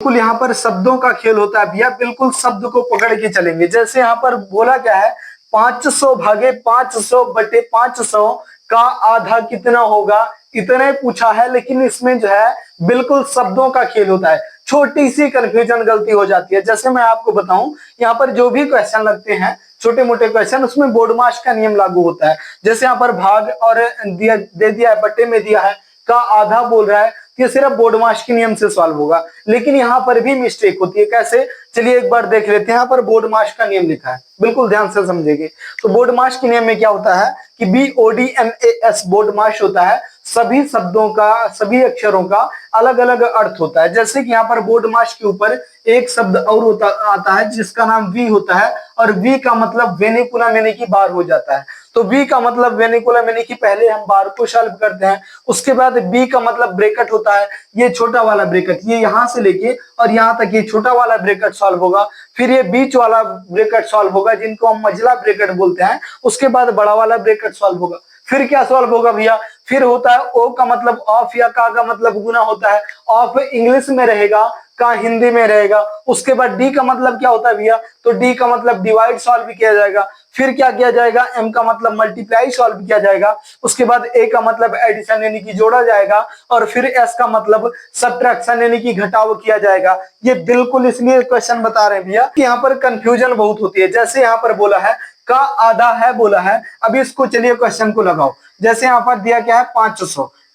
बिल्कुल यहाँ पर शब्दों का खेल होता है भैया, बिल्कुल शब्द को पकड़ के चलेंगे। जैसे यहाँ पर बोला क्या है, 500 भागे 500 बटे 500 का आधा कितना होगा, इतना ही पूछा है। लेकिन इसमें जो है बिल्कुल शब्दों का खेल होता है, छोटी सी कंफ्यूजन गलती हो जाती है। जैसे मैं आपको बताऊं, यहाँ पर जो भी क्वेश्चन लगते हैं छोटे मोटे क्वेश्चन, उसमें बोर्डमास का नियम लागू होता है। जैसे यहाँ पर भाग और दिया दे दिया है, बटे में दिया है, का आधा बोल रहा है, ये सिर्फ बोर्डमास के नियम से सॉल्व होगा। लेकिन यहाँ पर भी मिस्टेक होती है, कैसे, चलिए एक बार देख लेते हैं। यहाँ पर बोर्डमास का नियम लिखा है, बिल्कुल ध्यान से समझेंगे। तो बोर्डमास के नियम में क्या होता है कि BODMAS बोर्डमास होता है, सभी शब्दों का, सभी अक्षरों का अलग अलग अर्थ होता है। जैसे कि यहाँ पर बोर्डमास के ऊपर एक शब्द और होता आता है जिसका नाम वी होता है, और वी का मतलब वेनिकुलम यानी कि बार हो जाता है। तो वी का मतलब वेनिकुलम यानी कि पहले हम बार को सॉल्व करते हैं, उसके बाद बी का मतलब ब्रैकेट होता है, ये छोटा वाला ब्रैकेट, ये यहां से लेके और यहाँ तक ये छोटा वाला ब्रैकेट सॉल्व होगा। फिर ये बीच वाला ब्रैकेट सॉल्व होगा जिनको हम मझला ब्रैकेट बोलते हैं, उसके बाद बड़ा वाला ब्रैकेट सॉल्व होगा। फिर क्या सॉल्व होगा भैया, फिर होता है ओ का मतलब ऑफ या का मतलब गुना होता है। ऑफ इंग्लिश में रहेगा, का हिंदी में रहेगा। उसके बाद डी का मतलब क्या होता है भैया, तो डी का मतलब डिवाइड सॉल्व किया जाएगा। फिर क्या किया जाएगा, एम का मतलब मल्टीप्लाई सॉल्व किया जाएगा। उसके बाद ए का मतलब एडिशन यानी कि जोड़ा जाएगा, और फिर एस का मतलब सब्ट्रैक्शन यानी कि घटाव किया जाएगा। ये बिल्कुल इसलिए क्वेश्चन बता रहे हैं भैया कि यहाँ पर कंफ्यूजन बहुत होती है। जैसे यहाँ पर बोला है का आधा है बोला है, अभी इसको चलिए क्वेश्चन को लगाओ। जैसे यहाँ पर दिया क्या है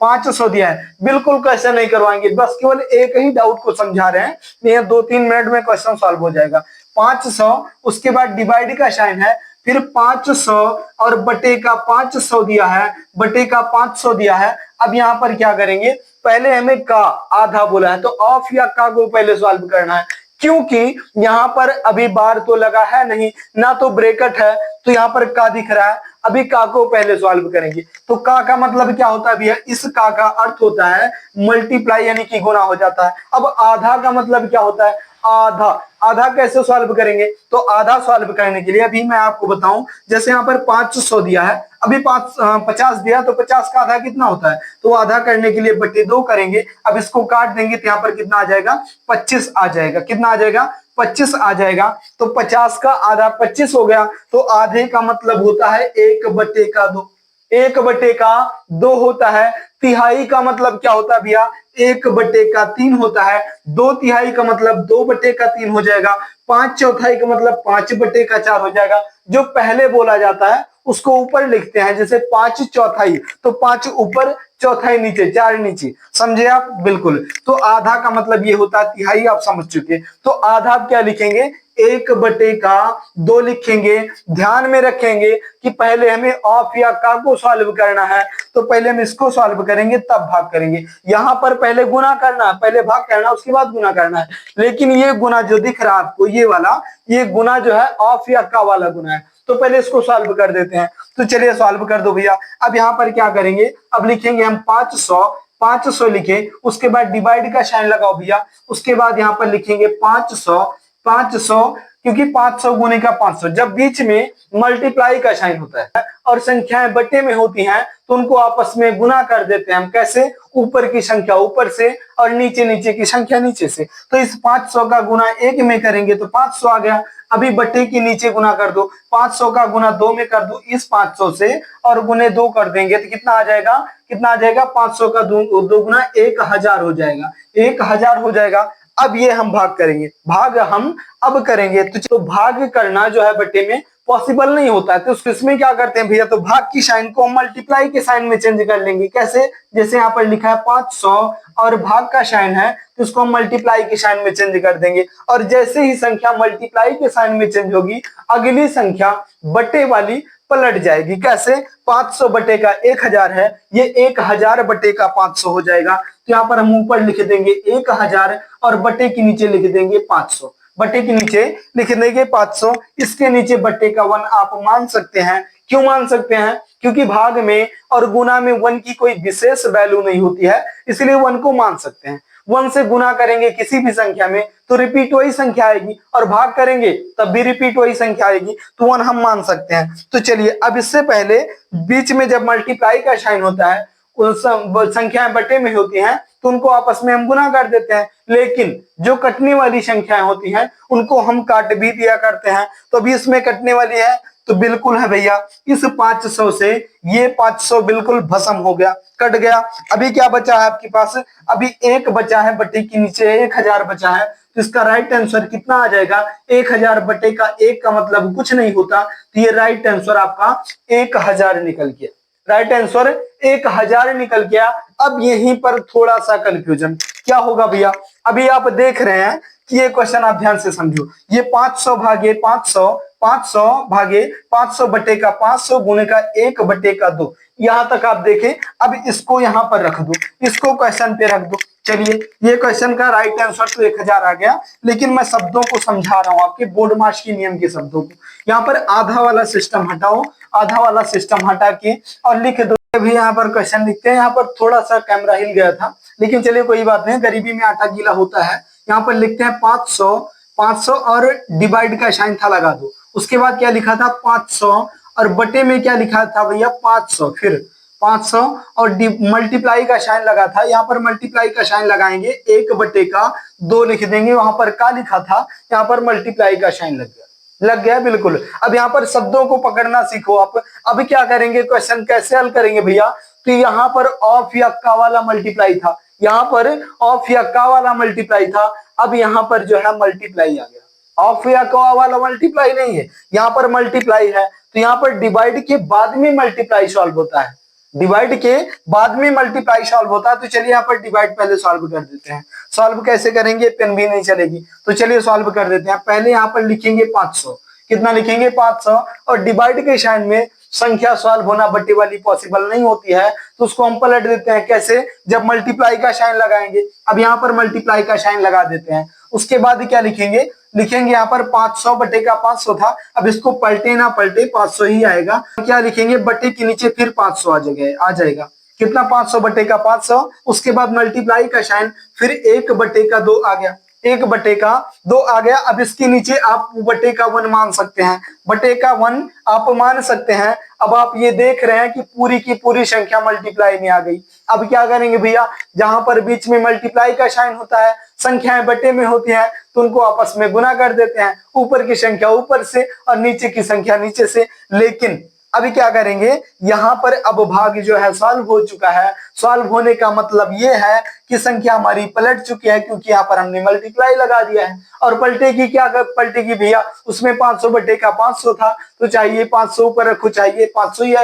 500 दिया है, बिल्कुल क्वेश्चन नहीं करवाएंगे, बस केवल एक ही डाउट को समझा रहे हैं। ये 2-3 मिनट में क्वेश्चन सॉल्व हो जाएगा। 500, उसके बाद डिवाइड का साइन है, फिर 500 और बटे का 500 दिया है, बटे का 500 दिया है। अब यहाँ पर क्या करेंगे, पहले हमें का आधा बोला है तो ऑफ या का को पहले सॉल्व करना है, क्योंकि यहाँ पर अभी बार तो लगा है नहीं, ना तो ब्रैकेट है, तो यहाँ पर का दिख रहा है। अभी का को पहले सॉल्व करेंगे। तो का मतलब क्या होता है भैया, इस का अर्थ होता है मल्टीप्लाई यानी कि गुना हो जाता है। अब आधा का मतलब क्या होता है, आधा। आधा कैसे सॉल्व करेंगे, तो आधा सॉल्व करने के लिए अभी मैं आपको बताऊं, जैसे यहाँ पर 500 दिया है, अभी 50 दिया, तो 50 का आधा कितना होता है, तो आधा करने के लिए बटे 2 करेंगे। अब इसको काट देंगे तो यहाँ पर कितना आ जाएगा, 25 आ जाएगा। कितना आ जाएगा, 25 आ जाएगा। तो 50 का आधा 25 हो गया। तो आधे का मतलब होता है 1/2, 1/2 होता है। तिहाई का मतलब क्या होता है भैया, 1/3 होता है। 2/3 का मतलब 2/3 हो जाएगा। 5/4 का मतलब 5/4 हो जाएगा। जो पहले बोला जाता है उसको ऊपर लिखते हैं, जैसे 5/4, तो 5 ऊपर, चौथाई नीचे, 4 नीचे, समझे आप, बिल्कुल। तो आधा का मतलब ये होता है तिहाई, आप समझ चुके। तो आधा आप क्या लिखेंगे, 1/2 लिखेंगे। ध्यान में रखेंगे कि पहले हमें ऑफ या का को सॉल्व करना है, तो पहले हम इसको सॉल्व करेंगे तब भाग करेंगे। यहां पर पहले गुना करना है, पहले भाग करना है, उसके बाद गुना करना है। लेकिन ये गुना जो दिख रहा है आपको, ये वाला, ये गुना जो है ऑफ या का वाला गुना है। तो पहले इसको सॉल्व कर देते हैं। तो चलिए सॉल्व कर दो भैया। अब यहाँ पर क्या करेंगे, अब लिखेंगे हम 500 लिखे, उसके बाद डिवाइड का साइन लगाओ भैया। उसके बाद यहाँ पर लिखेंगे 500, क्योंकि 500 गुने का 500, जब बीच में मल्टीप्लाई का साइन होता है और संख्याएं बटे में होती हैं तो उनको आपस में गुना कर देते हैं हम। कैसे, ऊपर की संख्या ऊपर से और नीचे की संख्या नीचे से। तो इस 500 का गुना 1 में करेंगे तो 500 आ गया। अभी बटे के नीचे गुना कर दो, 500 का गुना 2 में कर दो इस 500 से, और गुने 2 कर देंगे तो कितना आ जाएगा, 500 का 2 गुना 1000 हो जाएगा, 1000 हो जाएगा। अब ये हम भाग करेंगे, भाग हम अब करेंगे। तो भाग करना जो है बटे में पॉसिबल नहीं होता है, तो इसमें क्या करते हैं भैया, तो भाग की साइन को मल्टीप्लाई के साइन में चेंज कर लेंगे। कैसे, जैसे यहाँ पर लिखा है 500 और भाग का साइन है, तो उसको हम मल्टीप्लाई के साइन में चेंज कर देंगे। और जैसे ही संख्या मल्टीप्लाई के साइन में चेंज होगी, अगली संख्या बटे वाली पलट जाएगी। कैसे, 500 बटे का 1000 है, ये 1000 बटे का 500 हो जाएगा। तो यहाँ पर हम ऊपर लिख देंगे 1000 और बटे के नीचे लिख देंगे 500, बटे के नीचे लिख देंगे 500। इसके नीचे बटे का 1 आप मान सकते हैं। क्यों मान सकते हैं, क्योंकि भाग में और गुना में 1 की कोई विशेष वैल्यू नहीं होती है, इसलिए 1 को मान सकते हैं। 1 से गुना करेंगे किसी भी संख्या में तो रिपीट वही संख्या आएगी, और भाग करेंगे तब भी रिपीट वही संख्या आएगी, तो 1 हम मान सकते हैं। तो चलिए, अब इससे पहले बीच में जब मल्टीप्लाई का साइन होता है, संख्याएं बटे में होती हैं, तो तो उनको आपस में हम गुना कर देते हैं, लेकिन जो कटने वाली संख्याएं होती हैं उनको हम काट भी दिया करते हैं। तो अभी इसमें कटने वाली है तो बिल्कुल है भैया, इस 500 से ये 500 बिल्कुल भस्म हो गया, कट गया। अभी क्या बचा है आपके पास, अभी एक बचा है बटे के नीचे 1000 बचा है, तो इसका राइट आंसर कितना आ जाएगा, 1000 बटे का एक का मतलब कुछ नहीं होता, तो ये राइट आंसर आपका 1000 निकल गया, राइट आंसर 1000 निकल गया। अब यहीं पर थोड़ा सा कंफ्यूजन क्या होगा भैया, अभी आप देख रहे हैं कि ये क्वेश्चन आप ध्यान से समझो, ये 500 भागे 500, 500 भागे 500 बटे का 500 गुने का 1 बटे का 2, यहां तक आप देखें। अब इसको यहां पर रख दो, इसको क्वेश्चन पे रख दो। चलिए, ये क्वेश्चन का राइट आंसर तो 1000 आ गया, लेकिन मैं शब्दों को समझा रहा हूं आपके बोर्ड मार्क्स के नियम के शब्दों को। यहाँ पर आधा वाला सिस्टम हटाओ, आधा वाला सिस्टम हटा के और लिख दो। अभी यहाँ पर क्वेश्चन लिखते हैं, यहाँ पर थोड़ा सा कैमरा हिल गया था, लेकिन चलिए कोई बात नहीं, गरीबी में आटा गीला होता है। यहाँ पर लिखते हैं 500, 500 और डिवाइड का साइन था लगा दो, उसके बाद क्या लिखा था 500 और बटे में क्या लिखा था भैया 500, फिर 500 और मल्टीप्लाई का साइन लगा था, यहाँ पर मल्टीप्लाई का साइन लगाएंगे, 1 बटे का 2 लिख देंगे, वहां पर क्या लिखा था, यहाँ पर मल्टीप्लाई का साइन लग गया, लग गया बिल्कुल। अब यहाँ पर शब्दों को पकड़ना सीखो आप। अब क्या करेंगे, क्वेश्चन कैसे हल करेंगे भैया, तो यहाँ पर ऑफ या का वाला मल्टीप्लाई था, यहाँ पर ऑफ या का वाला मल्टीप्लाई था, अब यहाँ पर जो है मल्टीप्लाई आ गया, ऑफ या का वाला मल्टीप्लाई नहीं है, यहाँ पर मल्टीप्लाई है, तो यहाँ पर डिवाइड के बाद में मल्टीप्लाई सॉल्व होता है, डिवाइड के बाद में मल्टीप्लाई सॉल्व होता है। तो चलिए यहाँ पर डिवाइड पहले सॉल्व कर देते हैं। सॉल्व कैसे करेंगे, पेन भी नहीं चलेगी, तो चलिए सॉल्व कर देते हैं। पहले यहाँ पर लिखेंगे 500, कितना लिखेंगे 500, और डिवाइड के साइन में संख्या सॉल्व होना बटे वाली पॉसिबल नहीं होती है, तो उसको हम पलट देते हैं। कैसे, जब मल्टीप्लाई का साइन लगाएंगे, अब यहाँ पर मल्टीप्लाई का साइन लगा देते हैं। उसके बाद क्या लिखेंगे, लिखेंगे यहाँ पर 500 बटे का 500 था, अब इसको पलटे ना पलटे 500 ही आएगा। क्या लिखेंगे, बटे के नीचे फिर 500 आ जाएगा, कितना 500 बटे का 500, उसके बाद मल्टीप्लाई का साइन, फिर 1 बटे का 2 आ गया, 1 बटे का 2 आ गया। अब इसके नीचे आप बटे का 1 मान सकते हैं, बटे का 1 आप मान सकते हैं। अब आप ये देख रहे हैं कि पूरी की पूरी संख्या मल्टीप्लाई में आ गई। अब क्या करेंगे भैया, जहां पर बीच में मल्टीप्लाई का साइन होता है, संख्याएं बटे में होती हैं, तो उनको आपस में गुना कर देते हैं, ऊपर की संख्या ऊपर से और नीचे की संख्या नीचे से। लेकिन अभी क्या करेंगे, यहाँ पर अब भाग जो है सॉल्व हो चुका है। सॉल्व होने का मतलब ये है कि संख्या हमारी पलट चुकी है, क्योंकि यहाँ पर हमने मल्टीप्लाई लगा दिया है। और पलटेगी क्या, पलटेगी भैया, उसमें 500 बटे का 500 था, तो चाहिए 500 ऊपर रखो, चाहिए 500 ही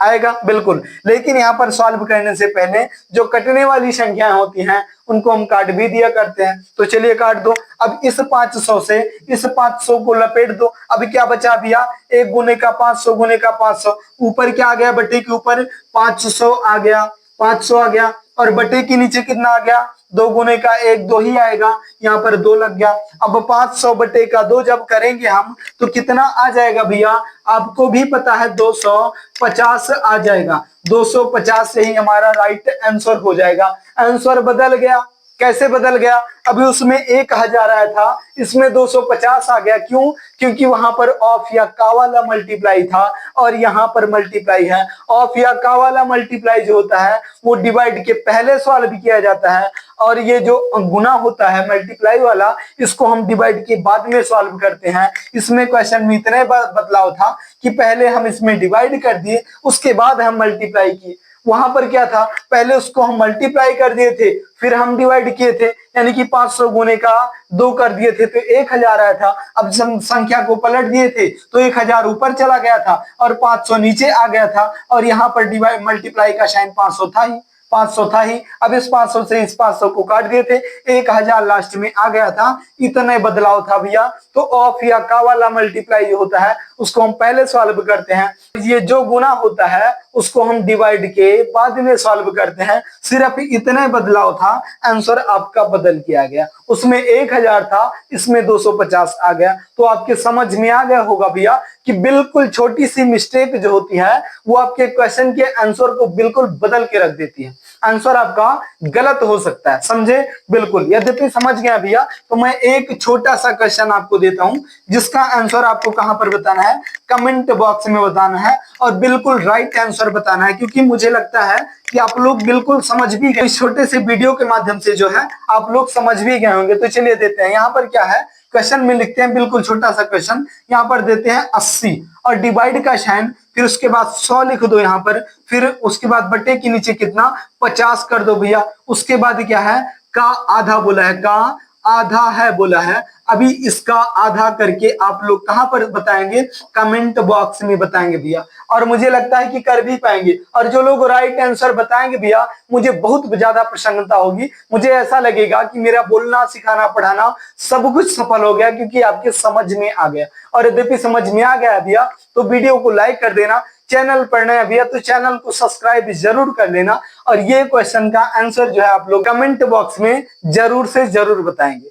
आएगा बिल्कुल। लेकिन यहाँ पर सॉल्व करने से पहले जो कटने वाली संख्याएं होती हैं उनको हम काट भी दिया करते हैं, तो चलिए काट दो। अब इस 500 से इस 500 को लपेट दो। अब क्या बचा भैया, 1 गुने का 500 गुने का 500, ऊपर क्या आ गया, बटे के ऊपर 500 आ गया, 500 आ गया, और बटे के नीचे कितना आ गया, 2 गुने का 1 2 ही आएगा, यहाँ पर 2 लग गया। अब 500 बटे का 2 जब करेंगे हम तो कितना आ जाएगा भैया, आपको भी पता है 250 आ जाएगा। 250 से ही हमारा राइट आंसर हो जाएगा। आंसर बदल गया, कैसे बदल गया, अभी उसमें 1000 आया था, इसमें 250 आ गया। क्यों, क्योंकि वहां पर ऑफ या का वाला मल्टीप्लाई था और यहाँ पर मल्टीप्लाई है। ऑफ या का वाला मल्टीप्लाई जो होता है वो डिवाइड के पहले सॉल्व किया जाता है, और ये जो गुना होता है मल्टीप्लाई वाला, इसको हम डिवाइड के बाद में सॉल्व करते हैं। इसमें क्वेश्चन में इतने बदलाव था कि पहले हम इसमें डिवाइड कर दिए, उसके बाद हम मल्टीप्लाई किए। वहां पर क्या था, पहले उसको हम मल्टीप्लाई कर दिए थे, फिर हम डिवाइड किए थे, यानी कि 500 गुने का 2 कर दिए थे तो 1000 आया था। अब संख्या को पलट दिए थे तो 1000 ऊपर चला गया था और 500 नीचे आ गया था, और यहाँ पर डिवाइड मल्टीप्लाई का साइन 500 था ही, 500 था ही। अब इस 500 से इस 500 को काट दिए थे, 1000 लास्ट में आ गया था। इतने बदलाव था भैया। तो ऑफ या का वाला मल्टीप्लाई जो होता है उसको हम पहले सॉल्व करते हैं, ये जो गुना होता है उसको हम डिवाइड के बाद में सॉल्व करते हैं। सिर्फ इतने बदलाव था, आंसर आपका बदल किया गया। उसमें 1000 था, इसमें 250 आ गया। तो आपके समझ में आ गया होगा भैया कि बिल्कुल छोटी सी मिस्टेक जो होती है वो आपके क्वेश्चन के आंसर को बिल्कुल बदल के रख देती है। आंसर आपका गलत हो सकता है, समझे। बिल्कुल, यद्यपि समझ गया भैया, तो मैं एक छोटा सा क्वेश्चन आपको देता हूं जिसका आंसर आपको कहां पर बताना है, कमेंट बॉक्स में बताना है और बिल्कुल राइट आंसर बताना है, क्योंकि मुझे लगता है कि आप लोग बिल्कुल समझ भी गए, इस छोटे से वीडियो के माध्यम से जो है आप लोग समझ भी गए होंगे। तो चलिए देते हैं, यहाँ पर क्या है, क्वेश्चन में लिखते हैं, बिल्कुल छोटा सा क्वेश्चन, यहाँ पर देते हैं 80 और डिवाइड का साइन, फिर उसके बाद 100 लिख दो यहाँ पर, फिर उसके बाद बटे के नीचे कितना 50 कर दो भैया। उसके बाद क्या है, का आधा बोला है, का आधा है बोला है। अभी इसका आधा करके आप लोग कहां पर बताएंगे, कमेंट बॉक्स में बताएंगे भैया, और मुझे लगता है कि कर भी पाएंगे। और जो लोग राइट आंसर बताएंगे भैया, मुझे बहुत ज्यादा प्रसन्नता होगी, मुझे ऐसा लगेगा कि मेरा बोलना सिखाना पढ़ाना सब कुछ सफल हो गया, क्योंकि आपके समझ में आ गया। और यद्यपि समझ में आ गया भैया तो वीडियो को लाइक कर देना, चैनल पर नया भैया तो चैनल को सब्सक्राइब जरूर कर लेना, और ये क्वेश्चन का आंसर जो है आप लोग कमेंट बॉक्स में जरूर से जरूर बताएंगे।